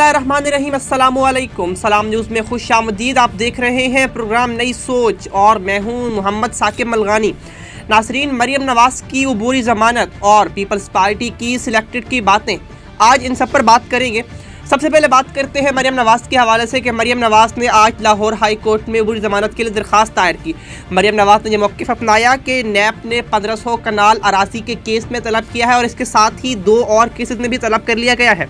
बिस्मिल्लाहिर्रहमानिर्रहीम, अस्सलामुअलैकुम। सलाम न्यूज़ में खुश आमदीद। आप देख रहे हैं प्रोग्राम नई सोच और मैं हूं मोहम्मद साकिब मलगानी। नासरीन, मरियम नवाज़ की अबूरी ज़मानत और पीपल्स पार्टी की सिलेक्टेड की बातें, आज इन सब पर बात करेंगे। सबसे पहले बात करते हैं मरियम नवाज़ के हवाले से कि मरियम नवाज़ ने आज लाहौर हाई कोर्ट में अबूरी ज़मानत के लिए दरख्वास्त दायर की। मरियम नवाज़ ने यह मौक़िफ़ अपनाया कि नैब ने 1500 कनाल अरासी के केस में तलब किया है और इसके साथ ही 2 और केसेस में भी तलब कर लिया गया है।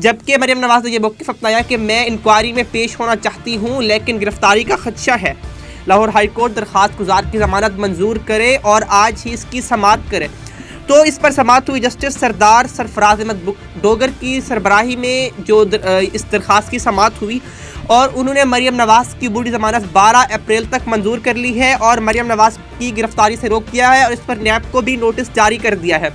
जबकि मरियम नवाज़ ने यह मौक़िफ़ अपनाया कि मैं इंक्वायरी में पेश होना चाहती हूँ लेकिन गिरफ्तारी का खदशा है। लाहौर हाई कोर्ट दरख्वास्त गुजार की ज़मानत मंजूर करे और आज ही इसकी समाअत करे। तो इस पर समाअत हुई। जस्टिस सरदार सरफराज अहमद डोगर की सरबराही में जो इस दरख्वास्त की समाअत हुई और उन्होंने मरियम नवाज़ की बूढ़ी ज़मानत 12 अप्रैल तक मंजूर कर ली है और मरियम नवाज़ की गिरफ्तारी से रोक दिया है और इस पर नैब को भी नोटिस जारी कर दिया है।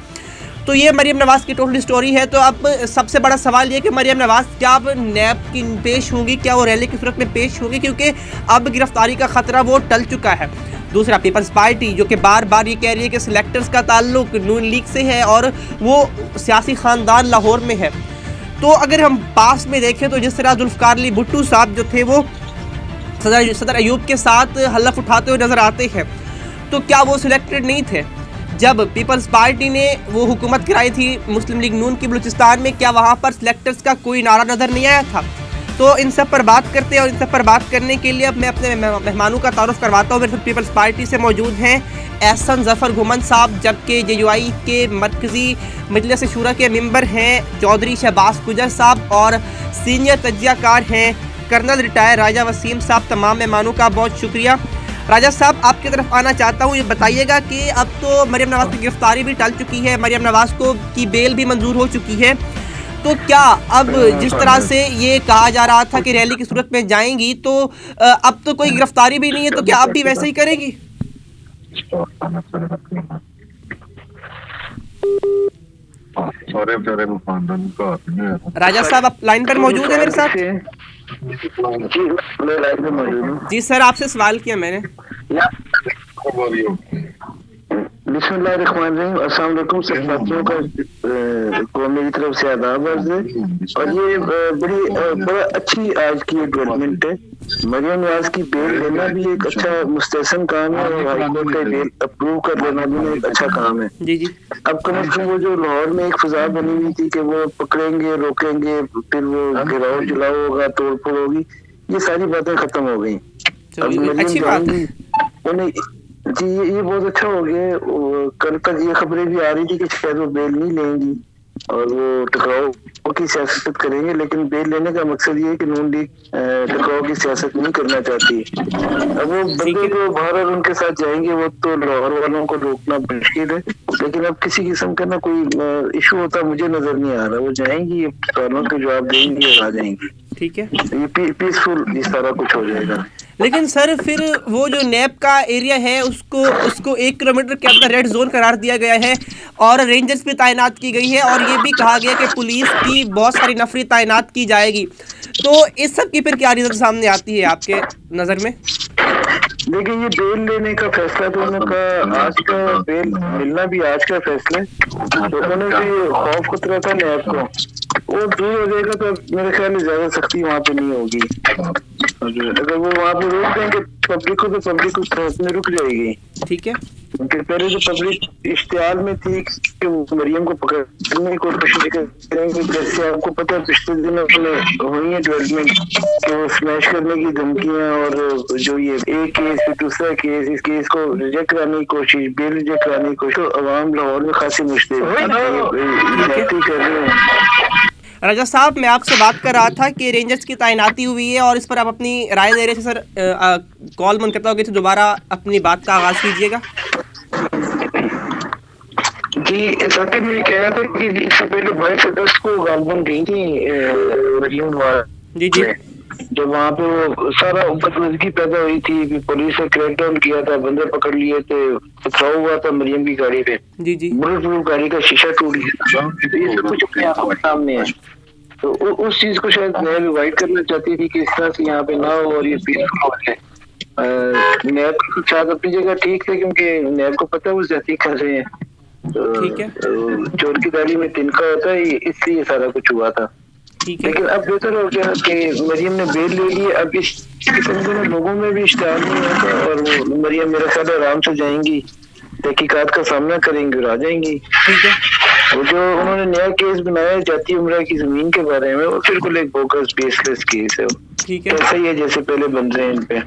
तो ये मरियम नवाज़ की टोटल स्टोरी है। तो अब सबसे बड़ा सवाल ये कि मरियम नवाज़ क्या अब नैब की पेश होंगी, क्या वो रैली की सूरत में पेश होंगी, क्योंकि अब गिरफ्तारी का ख़तरा वो टल चुका है। दूसरा, पीपल्स पार्टी जो कि बार बार ये कह रही है कि सिलेक्टर्स का ताल्लुक नून लीग से है और वो सियासी ख़ानदान लाहौर में है। तो अगर हम पास में देखें तो जिस तरह जुल्फ़िकार अली भुट्टो साहब जो थे वो सदर अयूब के साथ हलफ उठाते हुए नज़र आते हैं, तो क्या वो सिलेक्टेड नहीं थे? जब पीपल्स पार्टी ने वो हुकूमत कराई थी मुस्लिम लीग नून की बलूचिस्तान में, क्या वहाँ पर सिलेक्टर्स का कोई नारा नज़र नहीं आया था? तो इन सब पर बात करते हैं और इन सब पर बात करने के लिए अब मैं अपने मेहमानों का तारुफ करवाता हूँ। मेरे साथ पीपल्स पार्टी से मौजूद हैं एहसन ज़फ़र घुमन साहब, जबकि JUI के मरकज़ी मजलिस शूरा के मेंबर हैं चौधरी शहबाज गुजर साहब और सीनियर तज्ज़ियाकार हैं कर्नल रिटायर राजा वसीम साहब। तमाम मेहमानों का बहुत शुक्रिया। राजा साहब, आपकी तरफ आना चाहता हूँ। ये बताइएगा कि अब तो मरियम नवाज़ की गिरफ्तारी भी टल चुकी है, मरियम नवाज़ को की बेल भी मंजूर हो चुकी है, तो क्या अब जिस तरह से ये कहा जा रहा था कि रैली की सूरत में जाएंगी, तो अब तो कोई गिरफ्तारी भी नहीं है, तो क्या अब भी वैसे ही करेगी? राजा साहब, आप लाइन पर मौजूद है मेरे साथ? जी सर, आपसे सवाल किया मैंने। बिस्मिल्लाहिर्रहमानिर्रहीम, अस्सलाम वालेकुम। सब साथियों को मेरी तरफ से आदाब अर्ज़ है। और ये बड़ा अच्छी आज की डेवलपमेंट है। मरियम नवाज़ की बेल लेना भी एक अच्छा मुस्तहसन काम है और हाईकोर्ट का बेल अप्रूव कर लेना भी एक अच्छा काम है। जी जी। अब कम से कम वो जो लाहौर में एक फिजा बनी हुई थी कि वो पकड़ेंगे, रोकेंगे, फिर वो गिराव जलाव होगा, तोड़ फोड़ होगी, ये सारी बातें खत्म हो गई। अब अच्छी बात है। उन्हें जी ये बहुत अच्छा हो गया। कल तक ये खबरें भी आ रही थी कि शायद वो बेल नहीं लेंगी और वो टकराव की सियासत करेंगे, लेकिन बेल लेने का मकसद ये है कि नून लीग टकराव की सियासत नहीं करना चाहती। अब वो बंदे जो बाहर और उनके साथ जाएंगे वो तो लाहौर वालों को रोकना मुश्किल है, लेकिन अब किसी किस्म का ना कोई इशू होता मुझे नजर नहीं आ रहा। वो जाएंगी, सवालों के जवाब देंगी और आ जाएंगी। ठीक है, ये पीसफुल ये सारा कुछ हो जाएगा। लेकिन सर फिर वो जो नैब का एरिया है उसको 1 किलोमीटर के अंदर रेड जोन करार दिया गया है और रेंजर्स भी तैनात की गई है और ये भी कहा गया कि पुलिस की बहुत सारी नफरी तैनात की जाएगी। तो इस सब की फिर क्या रिजल्ट सामने आती है आपके नज़र में? देखिए, ये बेल लेने का फैसला तो उनका आज का बेल मिलना भी आज का फैसला है। तो उन्होंने भी खौफ खतरा था नैब को, वो दूर हो जाएगा तो मेरे ख्याल में ज्यादा सख्ती वहाँ पे नहीं होगी। अगर वो वहाँ पे रोक देंगे पब्लिक को तो पब्लिक उस तरह में रुक जाएगी। ठीक है, उनके पहले जो पब्लिक इश्तिहार में थी कि वो मरियम को पकड़ने की कोशिश करेंगे, जैसे आपको पता है पिछले दिनों में हुई है डेवलपमेंट कि वो स्मैश करने की धमकियां और जो ये एक केस फिर दूसरा केस, इस केस को रिजेक्ट कराने की कोशिश, बेल रिजेक्ट कराने की कोशिश, तो अवाम लाहौर में खासी मुश्किल कर रहे हैं। राजा साहब, मैं आपसे बात कर रहा था कि रेंजर्स की तैनाती हुई है और इस पर आप अपनी राय दे रहे थे। सर कॉल बंद करता होगा तो दोबारा अपनी बात का आगाज़ कीजिएगा। जी साकिब, मैं कह रहा था कि इससे पहले 22 अगस्त को गालबन गई थी मरियम नवाज़ जी जी, जब वहाँ पे वो सारा बदमज़गी पैदा हुई थी, पुलिस ने क्रैकडाउन किया था, बंदे पकड़ लिए थे, पथराव हुआ था मरियम की गाड़ी पे, जी जी, बुलेट गाड़ी का शीशा टूट गया था। ये सब कुछ अपने आंखों के सामने है। तो उस चीज को शायद नैब अवॉइड करना चाहती थी कि इस तरह से यहाँ पे ना हो और ये पीसफुल हो जाए। नैब के साथ अपनी जगह ठीक थे क्योंकि नैब को पता है वो ज्यादती कर रहे हैं। ठीक है, चोर की दाढ़ी में तिनका होता है, इसलिए सारा कुछ हुआ था। ठीक है। लेकिन अब बेहतर हो गया कि मरियम ने बेल ले ली। अब इस किस्म के लोगों में भी इश्तिहार नहीं होता और वो मरियम मेरे ख्याल है आराम से जाएंगी, तहकीकात का सामना करेंगी और आ जाएंगी। ठीक है। वो जो उन्होंने नया केस बनाया जाती उम्रा की जमीन के बारे में, वो बिल्कुल एक बोगस बेसलेस केस है। ठीक है। ऐसा ही है जैसे पहले बन रहे हैं इन पे।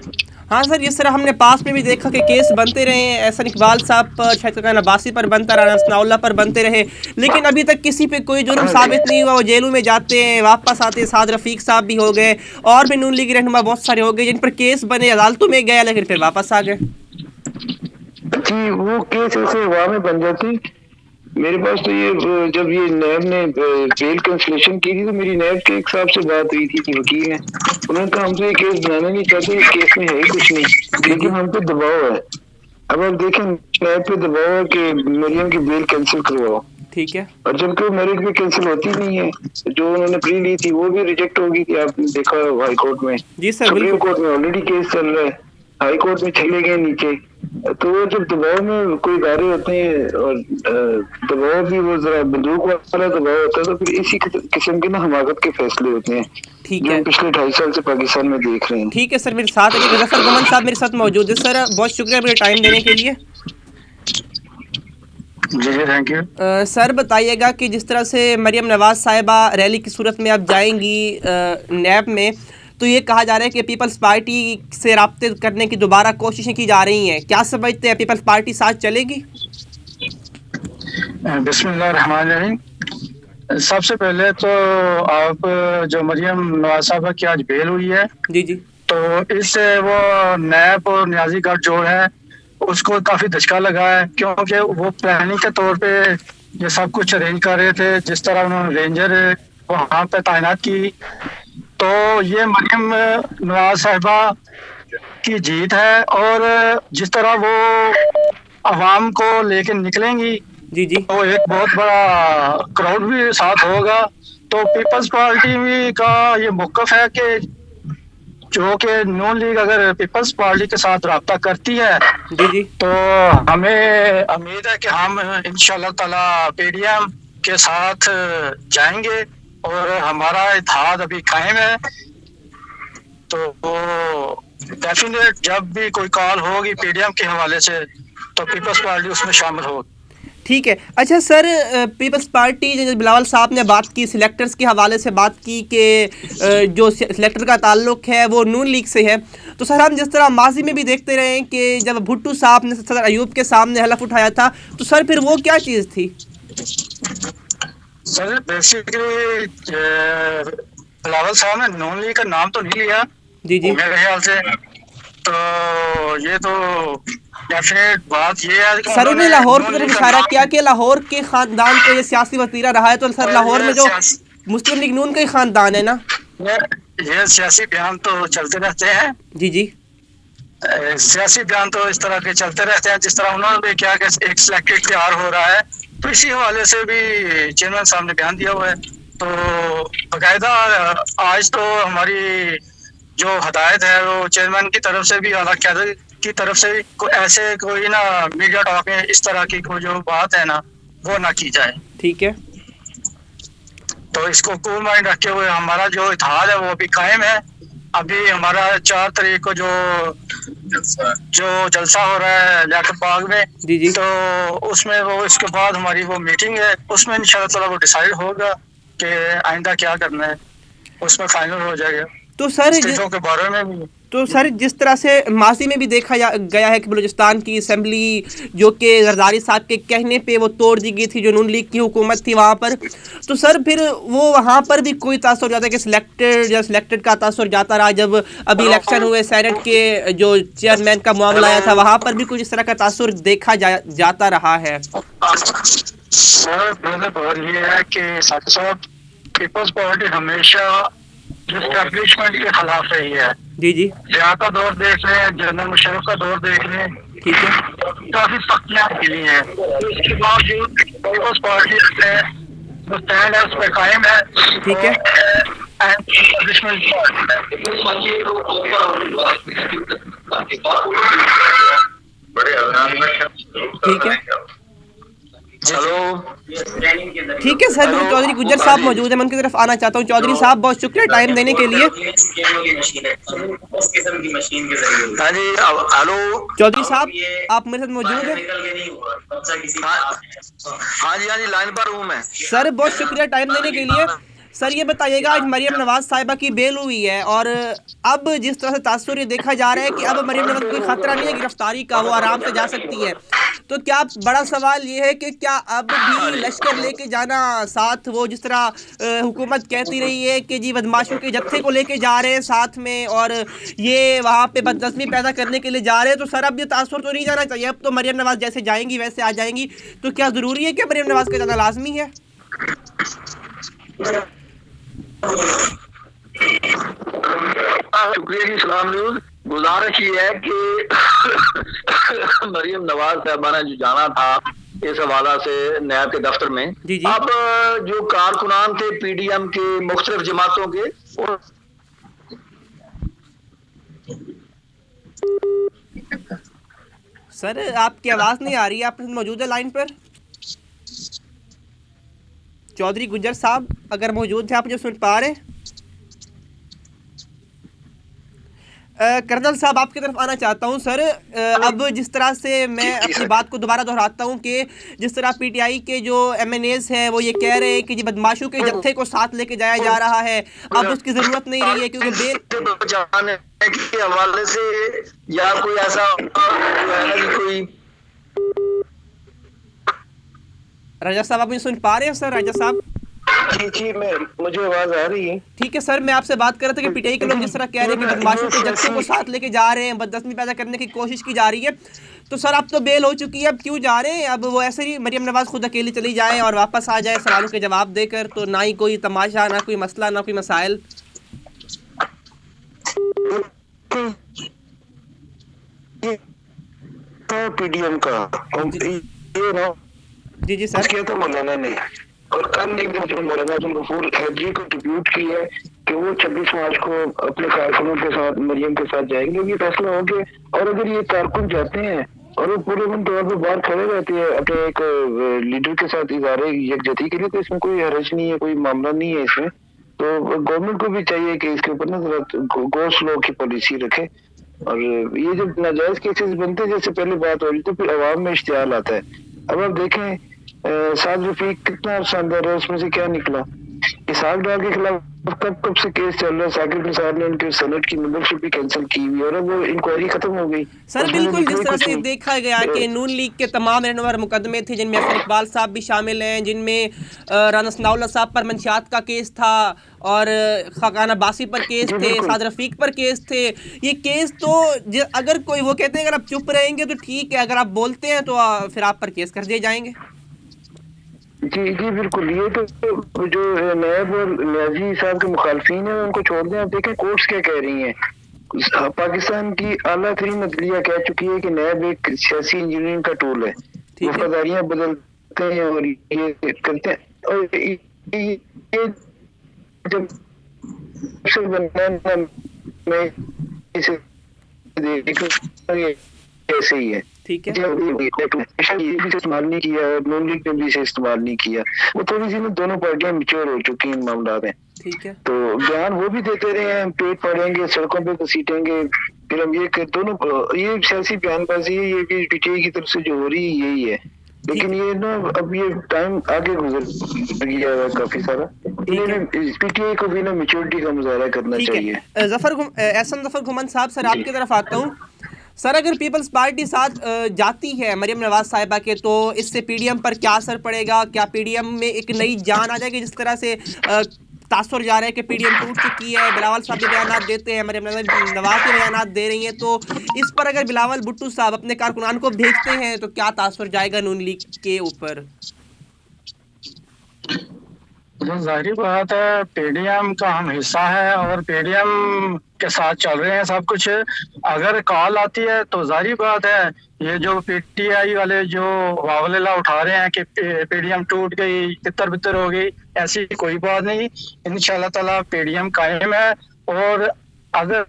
हाँ सर, जिस तरह हमने पास में भी देखा कि केस बनते रहे हैं, एहसन इकबाल साहब पर, शायद अब्बासी पर बनता रहा, हसनाउल्लाह पर बनते रहे, लेकिन अभी तक किसी पे कोई जुर्म साबित नहीं हुआ। वो जेलों में जाते हैं, वापस आते हैं। साद रफ़ीक साहब भी हो गए और भी नून लीग रहनुमा बहुत सारे हो गए जिन पर केस बने, अदालतों में गया, लेकिन फिर वापस आ गए। जी, वो केस ऐसे हवा में बन जाते। मेरे पास तो ये जब ये नैब ने बेल कैंसिलेशन की थी तो मेरी नैब के एक साहब से बात हुई थी, वकील है, उन्होंने कहा हम तो ये केस बनाना नहीं चाहते, ये केस में है ही कुछ नहीं, लेकिन हम पे दबाव है। अब आप देखें, नैब पे दबाव है कि मरियम की बेल कैंसिल करवाओ। ठीक है। और जबकि वो मेरिट भी कैंसिल होती नहीं है, जो उन्होंने प्री ली थी वो भी रिजेक्ट होगी थी, आपने देखा हाई कोर्ट में। जी सर, सुप्रीम बिल्कुल। कोर्ट में ऑलरेडी केस चल रहा है, हाई कोर्ट में चले गए नीचे। तो वो जब दबाव में कोई इदारे होते हैं और दबाव भी वो जरा बंदूक वाला दबाव होता है, तो फिर इसी किस्म के ना हमाकत के फैसले होते हैं ठीक जो है। हम पिछले 2.5 साल से पाकिस्तान में देख रहे हैं। ठीक है सर, मेरे साथ है गजफर गुमन साहब मेरे साथ मौजूद है। सर बहुत शुक्रिया मेरे टाइम देने के लिए। जी जी, थैंक यू। सर बताइएगा कि जिस तरह से मरियम नवाज साहिबा रैली की सूरत में अब जाएंगी नैब में, तो ये कहा जा रहा है कि पीपल्स पार्टी से राब्ते करने की दोबारा कोशिशें की जा रही हैं। क्या समझते हैं, पीपल्स पार्टी साथ चलेगी? बिस्मिल्लाहिर्रहमानिर्रहीम। सबसे पहले तो आप जो मरियम नवाज साहिबा की आज बेल हुई है, जी जी, तो इससे वो नैब और न्याजी गठजोड़ है उसको काफी धचका लगा है, क्योंकि वो प्लानिंग के तौर पे ये सब कुछ अरेंज कर रहे थे। जिस तरह उन्होंने रेंजर वहाँ पे तैनात की, तो ये मरियम नवाज साहिबा की जीत है। और जिस तरह वो अवाम को लेकर निकलेंगी जी जी, तो एक बहुत बड़ा क्राउड भी साथ होगा। तो पीपल्स पार्टी भी का ये मौक़िफ़ है कि जो कि नून लीग अगर पीपल्स पार्टी के साथ राब्ता करती है जी जी, तो हमें उम्मीद है कि हम इंशाल्लाह ताला पीडीएम के साथ जाएंगे और हमारा इत्तेहाद अभी कायम है। तो डेफिनेट जब भी कोई कॉल होगी पीडीएम के हवाले से तो पीपल्स पार्टी उसमें शामिल होगी। ठीक है। अच्छा सर, पीपल्स पार्टी बिलावल साहब ने बात की, सिलेक्टर्स के हवाले से बात की कि जो सिलेक्टर का ताल्लुक है वो नून लीग से है। तो सर हम जिस तरह माजी में भी देखते रहे हैं कि जब भुट्टो साहब ने सदर अयूब के सामने हलफ उठाया था, तो सर फिर वो क्या चीज़ थी? सर बेसिकली बिलावल साहब ने नून लीग का नाम तो नहीं लिया जी जी, मेरे ख्याल से। तो ये तो डेफिनेट बात ये है कि सर उन्होंने लाहौर की तरफ इशारा किया कि लाहौर के खानदान को ये सियासी वतीरा रहा है। तो सर लाहौर में जो मुस्लिम लीग नून का ही खानदान है ना? ये सियासी बयान तो चलते रहते हैं। जी जी, सियासी बयान तो इस तरह के चलते रहते हैं। जिस तरह उन्होंने भी किया कि एक सिलेक्टेड तैयार हो रहा है, तो इसी हवाले से भी चेयरमैन साहब ने बयान दिया हुआ है। तो बाकायदा आज तो हमारी जो हदायत है वो चेयरमैन की तरफ से भी, आला क़यादत की तरफ से भी ऐसे कोई ना मीडिया टॉक में इस तरह की कोई जो बात है ना वो ना की जाए। ठीक है। तो इसको कूल माइंड रखते हुए हमारा जो इत्तेहाद है वो अभी कायम है। अभी हमारा 4 तारीख को जो जलसा हो रहा है लियाकत बाग में, जी जी, तो उसमें वो इसके बाद हमारी वो मीटिंग है, उसमें इंशाल्लाह ताला वो डिसाइड होगा कि आइंदा क्या करना है, उसमें फाइनल हो जाएगा। तो सर चीज़ों के बारे में भी जिस तरह से माजी में भी देखा गया है कि बलूचिस्तान की असम्बली जो कि जरदारी साहब के कहने पे वो तोड़ दी गई थी, जो नून लीग की हुकूमत थी वहाँ पर, तो सर फिर वो वहाँ पर भी कोई तासुर जाता है कि सिलेक्टेड का तासुर जाता रहा। जब अभी इलेक्शन हुए सेनेट के जो चेयरमैन का मामला आया था, वहाँ पर भी कुछ इस तरह का तासुर देखा जाता रहा है। सर मेरा बात ये है कि साथ साथ पीपल्स पार्टी हमेशा एस्टैब्लिशमेंट के खिलाफ रही है। जी जी, जिया का दौर देख लें, जनरल मुशर्रफ का दौर देख लें, ठीक है, काफी पक्तियां मिली हैं। इसके बावजूद पीपल्स पार्टी से जो स्टैंड है उस पर कायम है। ठीक है, ठीक है। हेलो। ठीक है सर, जो चौधरी गुज्जर साहब मौजूद है मैं उनकी तरफ आना चाहता हूँ। चौधरी साहब बहुत शुक्रिया टाइम देने के लिए। हाँ जी, हेलो। चौधरी साहब आप मेरे साथ मौजूद हैं? हाँ जी, लाइन पर हूँ मैं। सर बहुत शुक्रिया टाइम देने के लिए। सर ये बताइएगा, आज मरियम नवाज साहिबा की बेल हुई है और अब जिस तरह से तासुर ये देखा जा रहा है कि अब मरियम नवाज को कोई खतरा नहीं है गिरफ्तारी का, वो आराम से जा सकती है। तो क्या बड़ा सवाल ये है कि क्या अब भी लश्कर लेके जाना साथ, वो जिस तरह हुकूमत कहती रही है कि जी बदमाशों के जत्थे को लेके जा रहे हैं साथ में और ये वहाँ पे बदनज़मी पैदा करने के लिए जा रहे हैं, तो सर अब ये तासुर तो नहीं जाना चाहिए। अब तो मरियम नवाज जैसे जाएंगी वैसे आ जाएंगी, तो क्या ज़रूरी है कि मरियम नवाज का जाना लाजमी है? शुक्रिया जी। सलाम न्यूज़ गुजारिश ये है कि मरियम नवाज साहबाना जो जाना था इस हवाला से नैब के दफ्तर में, जी जी। अब जो कारकुनान थे पीडीएम के मुख्तलिफ जमातों के, सर आपकी आवाज़ नहीं आ रही है, आप मौजूद है लाइन पर? चौधरी गुज्जर साहब अगर मौजूद थे, आप मुझे सुन पा रहे हैं? कर्नल साहब आपकी तरफ आना चाहता हूं। सर अब जिस तरह से मैं अपनी बात को दोबारा दोहराता हूं कि जिस तरह पीटीआई के जो एमएनएस हैं वो ये कह रहे हैं कि जी बदमाशों के जत्थे को साथ लेके जाया जा रहा है, अब उसकी ज़रूरत नहीं रही है क्योंकि बेल बचाने के हवाले से या कोई ऐसा कोई। राजा साहब आप मुझे सुन पा रहे हैं? सर राजा साहब जी, मुझे आवाज आ रही है। ठीक है सर, मैं आपसे बात कर रहा था कि पीटीआई के लोग जिस तरह कह रहे हैं कि बदमाशों के जत्थे को साथ लेके जा रहे हैं, बदनज़मी पैदा करने की कोशिश की जा रही है, तो सर अब तो बेल हो चुकी है, अब क्यों जा रहे हैं? अब वो ऐसे ही मरियम नवाज खुद अकेली चली जाए और वापस आ जाए सवालों के जवाब देकर, तो ना ही कोई तमाशा, ना कोई मसला, ना कोई मसाइल। पीडीएम का ये ना जी जी सर। किया था मौलाना ने, और कल एक दिन मौलाना गफूर हैदरी को ट्रिब्यूट की है कि वो 26 मार्च को अपने कारकुनों के साथ मरियम के साथ जाएंगे। ये फैसला हो गया, और अगर ये कारकुन जाते हैं और वो पूरे दिन तौर पर बाहर खड़े रहते हैं अपने एक लीडर के साथ इजारे यकजहती के लिए, तो इसमें कोई हरज नहीं है, कोई मामला नहीं है इसमें। तो गवर्नमेंट को भी चाहिए कि इसके ऊपर ना जरा गो स्लो की पॉलिसी रखे, और ये जब नाजायज केसेस बनते हैं, जैसे पहले बात हो रही तो फिर अवाम में इश्तियाल आता है। अब आप देखें साद रफीक कितना शानदार है, उसमें से क्या निकला। इसहाक डार के खिलाफ कब से केस चल रहा है, साकिब निसार ने उनके सेनेट की मेंबरशिप भी कैंसिल की हुई और अब वो इंक्वायरी खत्म हो गई। सर बिल्कुल जिस तरह से देखा गया कि नून लीग के तमाम रहनुमा मुकदमे थे जिनमें अफसर इकबाल साहब भी शामिल हैं, जिनमें राना सनाउल्लाह साहब पर मंशियात का केस था और खाकान अब्बासी पर केस थे, साद रफीक पर केस थे। ये केस तो अगर कोई वो कहते हैं अगर आप चुप रहेंगे तो ठीक है, अगर आप बोलते हैं तो फिर आप पर केस कर दिए जाएंगे। जी बिल्कुल। ये तो जो नैब और न्याजी साहब के मुखालफीन है उनको छोड़ दें। आप देखें कोर्ट्स क्या कह रही हैं। पाकिस्तान की आला तरीन अदलिया कह चुकी है कि नैब एक सियासी इंजीनियरिंग का टूल है, वफादारियां बदलते हैं और ये करते हैं, और ये जब से बनना में इसे ऐसे ही है। ठीक है, इस्तेमाल नहीं किया और नून लीग ने भी इसे इस्तेमाल नहीं किया। वो थोड़ी सी दोनों पार्टियां मिच्योर हो चुकी इन मामला में। ठीक है, तो बयान वो भी देते रहे हैं, पेट फाड़ेंगे, सड़कों पे घसीटेंगे, फिर हम ये दोनों ये सियासी बयानबाजी है, ये भी पीटीआई की तरफ से जो हो रही है यही है। लेकिन ये ना अब ये टाइम आगे गुजर गया है काफी सारा, पीटीआई को भी ना मैच्योरिटी का मुजाहरा करना चाहिए। एहसन जफर घुमन साहब, सर आपकी तरफ आता हूँ। सर अगर पीपल्स पार्टी साथ जाती है मरियम नवाज साहिबा के, तो इससे पीडीएम पर क्या असर पड़ेगा? क्या पीडीएम में एक नई जान आ जाएगी? जिस तरह से तासुर जा रहा है कि पीडीएम टूट चुकी है, बिलावल साहब भी बयान देते हैं, मरियम नवाज भी बयान दे रही हैं, तो इस पर अगर बिलावल भुट्टो साहब अपने कारकुनान को भेजते हैं तो क्या तासुर जाएगा नून लीग के ऊपर? जाहिर बात है, पीडीएम का हम हिस्सा है और पीडीएम के साथ चल रहे हैं सब कुछ। अगर कॉल आती है तो जाहिर बात है ये जो पीटीआई वाले जो वावलेला उठा रहे हैं कि पीडीएम टूट गई, तितर बितर हो गई, ऐसी कोई बात नहीं। इंशाल्लाह ताला पीडीएम कायम है, और अगर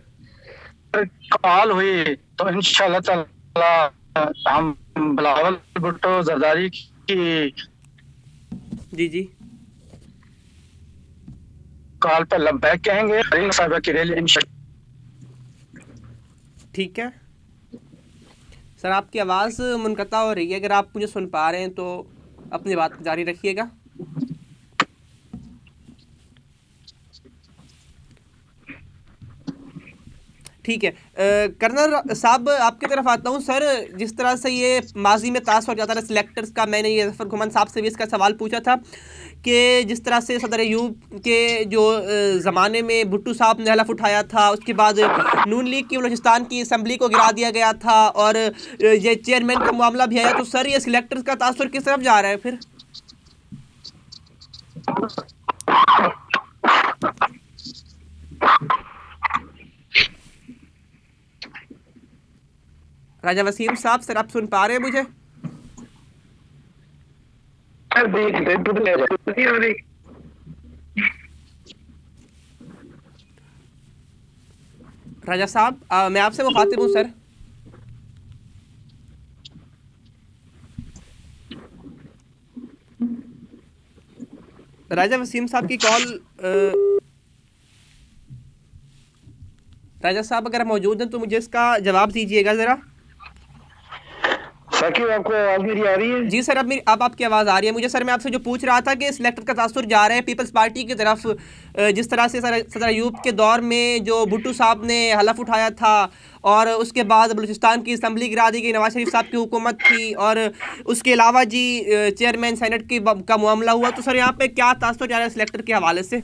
कॉल हुई तो इंशाल्लाह ताला हम बिलावल भुट्टो जरदारी की जी जी कॉल पर लबैक कहेंगे। हरीन साहबा की रैली ठीक है सर, आपकी आवाज़ मुनक़ता हो रही है, अगर आप मुझे सुन पा रहे हैं तो अपनी बात जारी रखिएगा। ठीक है कर्नल साहब आपकी तरफ आता हूँ। सर जिस तरह से ये माजी में तास हो जाता है सिलेक्टर्स का, मैंने ये जफर घुमन साहब से भी इसका सवाल पूछा था कि जिस तरह से सदर अयूब के जो ज़माने में भुट्टो साहब ने हलफ उठाया था, उसके बाद नून लीग की बलूचिस्तान की असम्बली को गिरा दिया गया था और ये चेयरमैन का मामला भी आया, तो सर ये सिलेक्टर्स का तासुर किस तरफ जा रहा है फिर? राजा वसीम साहब सर, आप सुन पा रहे हैं मुझे? राजा साहब मैं आपसे मुखातिब हूँ सर। राजा वसीम साहब की कॉल राजा साहब अगर मौजूद हैं तो मुझे इसका जवाब दीजिएगा ज़रा। साकिब आपको आवाज़ मेरी आ रही है? जी सर, अब आपकी आवाज़ आ रही है मुझे। सर मैं आपसे जो पूछ रहा था कि सिलेक्टर का तासुर जा रहा है पीपल्स पार्टी की तरफ, जिस तरह से सदर अयूब के दौर में जो भुट्टो साहब ने हलफ उठाया था और उसके बाद बलूचिस्तान की असम्बली गिरा दी गई, नवाज शरीफ साहब की हुकूमत थी, और उसके अलावा जी चेयरमैन सेनेट का मामला हुआ, तो सर यहाँ पे क्या तासुर जा रहा है सिलेक्टर के हवाले से?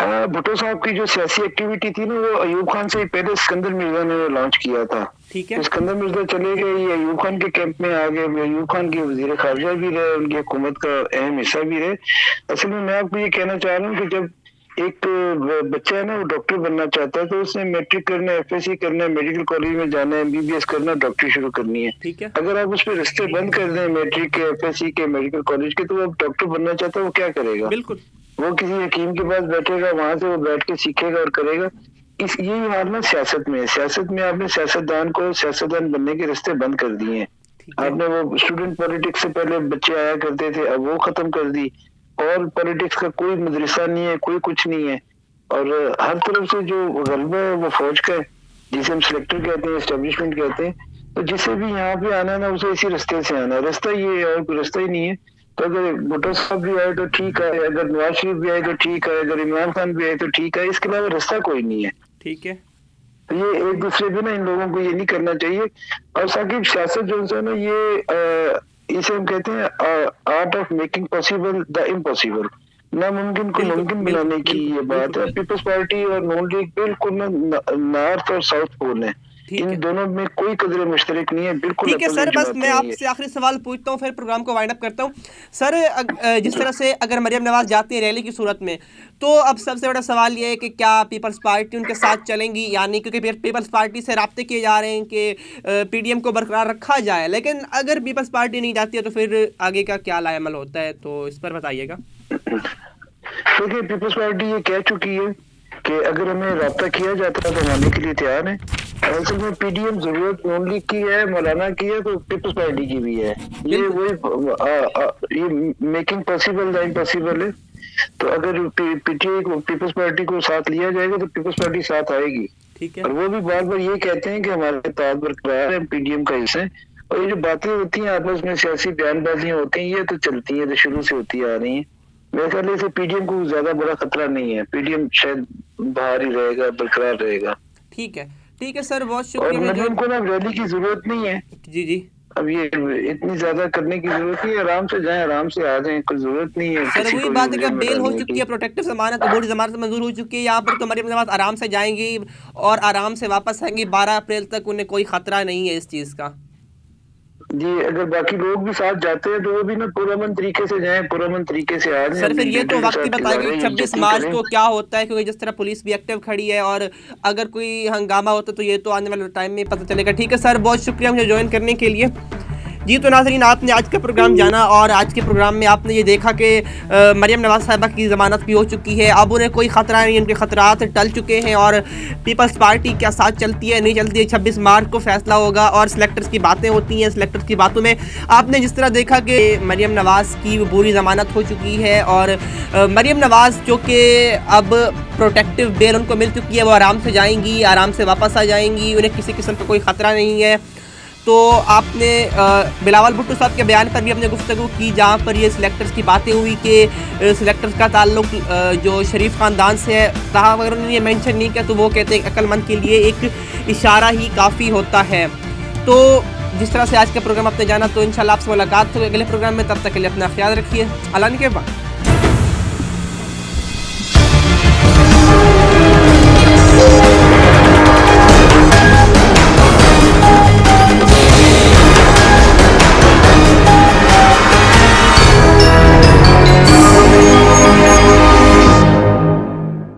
भुट्टो साहब की जो सियासी एक्टिविटी थी ना, वो अयूब खान से पहले सिकंदर मिर्जा ने लॉन्च किया था। ठीक है। सिकंदर मिर्जा चले गए, ये अयूब खान के कैंप में आ गए। अयूब खान के वजीर खारजा भी रहे, उनकी हुकूमत का अहम हिस्सा भी रहे। असल में मैं आपको ये कहना चाह रहा हूँ कि जब एक बच्चा है ना, वो डॉक्टर बनना चाहता है, तो उसने मैट्रिक करना है, FSC करना है, मेडिकल कॉलेज में जाना है, MBBS करना, डॉक्टरी शुरू करनी है। ठीक है। अगर आप उस पर रिश्ते बंद कर दें मैट्रिक के, FSC के, मेडिकल कॉलेज के, तो वो डॉक्टर बनना चाहता है, वो क्या करेगा? बिल्कुल। वो किसी हकीम के पास बैठेगा, वहां से वो बैठ के सीखेगा और करेगा। यही हाल ना सियासत में है। सियासत में आपने सियासतदान को सियासतदान बनने के रास्ते बंद कर दिए हैं। आपने वो स्टूडेंट पॉलिटिक्स से पहले बच्चे आया करते थे, अब वो खत्म कर दी। और पॉलिटिक्स का कोई मदरसा नहीं है, कोई कुछ नहीं है। और हर तरफ से जो गलबा है वो फौज का है, जिसे हम सिलेक्टर कहते हैं, एस्टेब्लिशमेंट कहते हैं। तो जिसे भी यहाँ पे आना है ना, उसे इसी रास्ते से आना है। रास्ता ये है और कोई रास्ता ही नहीं है। तो अगर भुट्टो साहब भी आए तो ठीक है, अगर नवाज शरीफ भी आए तो ठीक है, अगर इमरान खान भी आए तो ठीक है, इसके अलावा रास्ता कोई नहीं है। ठीक है। तो ये एक दूसरे पे ना, इन लोगों को ये नहीं करना चाहिए। और साकिब सियासत जो है ना, ये इसे हम कहते हैं art of making possible the impossible. नामुमकिन को मुमकिन बनाने की ये बात है। पीपल्स पार्टी और नून लीग बिल्कुल नॉर्थ और साउथ पोल है, इन दोनों में कोई कदर मुश्तरक नहीं है। बिल्कुल ठीक है सर, बस मैं आपसे आखिरी सवाल पूछता हूँ, फिर प्रोग्राम को वाइंड अप करता हूँ। सर जिस तरह से अगर मरियम नवाज जाती है रैली की सूरत में, तो अब सबसे बड़ा सवाल ये है कि क्या पीपल्स पार्टी उनके साथ चलेंगी, यानी क्योंकि पीपल्स पार्टी से राब्ते किए जा रहे हैं कि PDM को बरकरार रखा जाए, लेकिन अगर पीपल्स पार्टी नहीं जाती है तो फिर आगे का क्या लाएमल होता है, तो इस पर बताइएगा। देखिए, पीपल्स पार्टी ये कह चुकी है कि अगर हमें राब्ता किया जाता है तो आने के लिए तैयार है। असल में PDM जरूरत नून लीग की है, मौलाना की है, तो पीपल्स पार्टी की भी है। ये वही ये मेकिंग पॉसिबल द इम्पॉसिबल है। तो अगर PTI को, पीपल्स पार्टी को साथ लिया जाएगा तो पीपल्स पार्टी साथ आएगी। ठीक है। और वो भी बार बार ये कहते हैं कि हमारे ताज बरकरार है, PDM का हिस्सा है। और ये जो बातें होती हैं आपस में, सियासी बयानबाजियां होती हैं, ये तो चलती है, तो शुरू से होती आ रही है। मेरे ख्याल से PDM को ज्यादा बड़ा खतरा नहीं है। PDM शायद बाहर ही रहेगा, बरकरार रहेगा। ठीक है। ठीक है सर, बहुत शुक्रिया। और मरियम को ना रैली की जरूरत नहीं है। जी जी। अब ये इतनी ज्यादा करने की जरूरत नहीं है। आराम से जाएं, आराम से आ जाएं, कोई जरूरत नहीं है। सर वही बात है कि बेल हो चुकी है, प्रोटेक्टिव जमानत, बोर्ड जमानत मंजूर हो चुकी है यहाँ पर, तो मरियम नवाज आराम से जाएंगी और आराम से वापस आएंगी। 12 अप्रैल तक उन्हें कोई खतरा नहीं है इस चीज का। जी, अगर बाकी लोग भी साथ जाते हैं तो वो भी ना पुरअमन तरीके से जाएं, पुरअमन तरीके से आ जाएं। सर फिर ये तो वक्त ही बताएगा 26 मार्च को क्या होता है, क्योंकि जिस तरह पुलिस भी एक्टिव खड़ी है और अगर कोई हंगामा होता है तो ये तो आने वाले टाइम में पता चलेगा। ठीक है सर, बहुत शुक्रिया मुझे ज्वाइन करने के लिए। जी तो नाज़रीन, आपने आज का प्रोग्राम जाना और आज के प्रोग्राम में आपने ये देखा कि मरियम नवाज़ साहिबा की ज़मानत भी हो चुकी है। अब उन्हें कोई ख़तरा नहीं, उनके ख़तरात टल चुके हैं और पीपल्स पार्टी क्या साथ चलती है नहीं चलती है 26 मार्च को फैसला होगा। और सिलेक्टर्स की बातें होती हैं, सिलेक्टर्स की बातों में आपने जिस तरह देखा कि मरियम नवाज़ की पूरी ज़मानत हो चुकी है और मरियम नवाज़ जो कि अब प्रोटेक्टिव बेल उनको मिल चुकी है, वो आराम से जाएंगी, आराम से वापस आ जाएंगी, उन्हें किसी किस्म का कोई ख़तरा नहीं है। तो आपने बिलावल भुट्टो साहब के बयान पर भी हमने गुफ्तगू की, जहाँ पर ये सिलेक्टर्स की बातें हुई कि सिलेक्टर्स का ताल्लुक जो शरीफ ख़ानदान से है, कहा अगर उन्होंने ये मेंशन नहीं किया तो वो कहते हैं अक्लमंद के लिए एक इशारा ही काफ़ी होता है। तो जिस तरह से आज का प्रोग्राम आपने जाना, तो इंशाल्लाह आपसे मुलाकात होगी अगले प्रोग्राम में। तब तक के लिए अपना ख्याल रखिए। अल्लाह के बाद।